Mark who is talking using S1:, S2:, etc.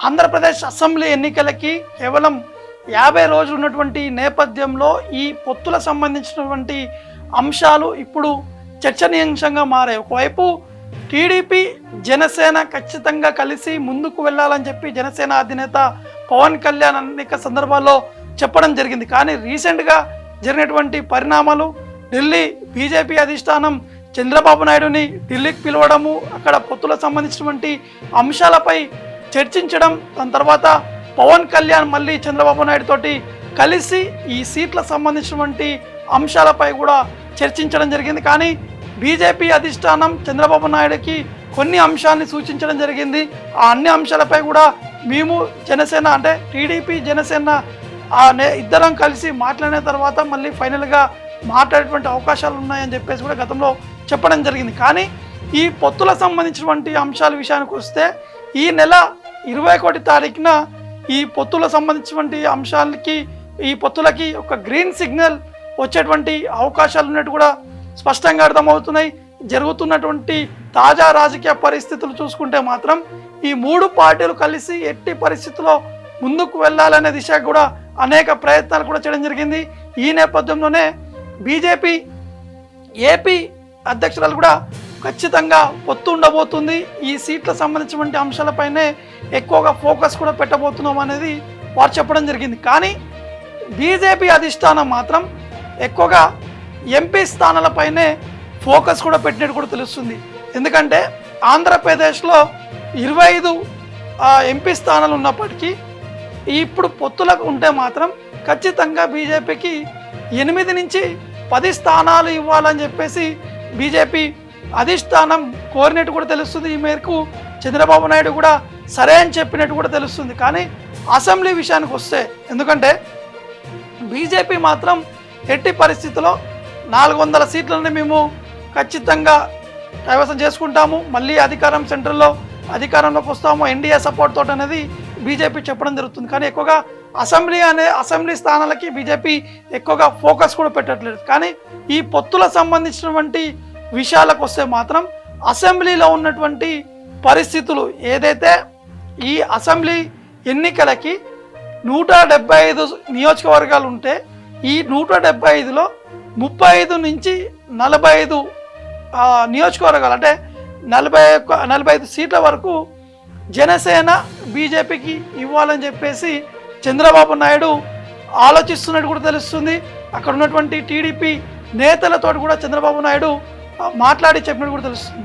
S1: Andhra Pradesh assembly ఎన్నికలకి కేవలం 50 రోజులు ఉన్నటువంటి నేపథ్యంలో ఈ పొత్తుల సంబంధించినటువంటి అంశాలు ఇప్పుడు చర్చనీయాంశంగా మారాయి. ఒకవైపు టీడీపీ జనసేన ఖచ్చితంగా కలిసి ముందుకు వెళ్ళాలని చెప్పి జనసేన అధినేత పవన్ కళ్యాణ్ అనేక సందర్భాల్లో చెప్పడం జరిగింది. కానీ రీసెంట్గా జరిగినటువంటి పరిణామాలు, ఢిల్లీ బీజేపీ అధిష్టానం చంద్రబాబు నాయుడుని ఢిల్లీకి పిలవడము, అక్కడ పొత్తులకు సంబంధించినటువంటి అంశాలపై చర్చించడం, దాని తర్వాత పవన్ కళ్యాణ్ మళ్ళీ చంద్రబాబు నాయుడు తోటి కలిసి ఈ సీట్లకు సంబంధించినటువంటి అంశాలపై కూడా చర్చించడం జరిగింది. కానీ బీజేపీ అధిష్టానం చంద్రబాబు నాయుడుకి కొన్ని అంశాన్ని సూచించడం జరిగింది. ఆ అన్ని అంశాలపై కూడా మేము జనసేన అంటే టీడీపీ జనసేన ఇద్దరం కలిసి మాట్లాడిన తర్వాత మళ్ళీ ఫైనల్గా మాట్లాడేటువంటి అవకాశాలు ఉన్నాయని చెప్పేసి కూడా గతంలో చెప్పడం జరిగింది. కానీ ఈ పొత్తులకు సంబంధించినటువంటి అంశాల విషయానికి వస్తే ఈ నెల 21 తారీఖున ఈ పొత్తులకు సంబంధించినటువంటి అంశాలకి ఈ పొత్తులకి ఒక గ్రీన్ సిగ్నల్ వచ్చేటువంటి అవకాశాలు ఉన్నట్టు కూడా స్పష్టంగా అర్థమవుతున్నాయి. జరుగుతున్నటువంటి తాజా రాజకీయ పరిస్థితులు చూసుకుంటే మాత్రం ఈ 3 పార్టీలు కలిసి ఎట్టి పరిస్థితుల్లో ముందుకు వెళ్ళాలనే దిశగా కూడా అనేక ప్రయత్నాలు కూడా చేయడం జరిగింది. ఈ నేపథ్యంలోనే బీజేపీ ఏపీ అధ్యక్షురాలు కూడా ఖచ్చితంగా పొత్తు ఉండబోతుంది, ఈ సీట్లకు సంబంధించినటువంటి అంశాలపైనే ఎక్కువగా ఫోకస్ కూడా పెట్టబోతున్నాం అనేది వారు చెప్పడం జరిగింది. కానీ బీజేపీ అధిష్టానం మాత్రం ఎక్కువగా ఎంపీ స్థానాలపైనే ఫోకస్ కూడా పెట్టినట్టు కూడా తెలుస్తుంది. ఎందుకంటే ఆంధ్రప్రదేశ్లో 25 ఎంపీ స్థానాలు ఉన్నప్పటికీ ఇప్పుడు పొత్తులకు ఉంటే మాత్రం ఖచ్చితంగా బీజేపీకి 8 నుంచి 10 స్థానాలు ఇవ్వాలని చెప్పేసి బీజేపీ అధిష్టానం కోరినట్టు కూడా తెలుస్తుంది. ఈ మేరకు చంద్రబాబు నాయుడు కూడా సరే అని చెప్పినట్టు కూడా తెలుస్తుంది. కానీ అసెంబ్లీ విషయానికి వస్తే, ఎందుకంటే బీజేపీ మాత్రం ఎట్టి పరిస్థితుల్లో 400 సీట్లని మేము ఖచ్చితంగా కైవసం చేసుకుంటాము, మళ్ళీ సెంట్రల్లో అధికారంలోకి వస్తాము, ఎన్డీఏ సపోర్ట్ తోటి అనేది బీజేపీ చెప్పడం జరుగుతుంది. కానీ ఎక్కువగా అసెంబ్లీ స్థానాలకి బీజేపీ ఎక్కువగా ఫోకస్ కూడా పెట్టట్లేదు. కానీ ఈ పొత్తులకు సంబంధించినటువంటి విషయాలకు వస్తే మాత్రం అసెంబ్లీలో ఉన్నటువంటి పరిస్థితులు ఏదైతే ఈ అసెంబ్లీ ఎన్నికలకి 175 నియోజకవర్గాలు ఉంటే ఈ 175లో 35 నుంచి 45 నియోజకవర్గాలు అంటే 45 సీట్ల వరకు జనసేన బీజేపీకి ఇవ్వాలని చెప్పేసి చంద్రబాబు నాయుడు ఆలోచిస్తున్నట్టు కూడా తెలుస్తుంది. అక్కడ ఉన్నటువంటి టీడీపీ నేతలతో కూడా చంద్రబాబు నాయుడు మాట్లాడి చెప్పినట్టు కూడా తెలుస్తుంది.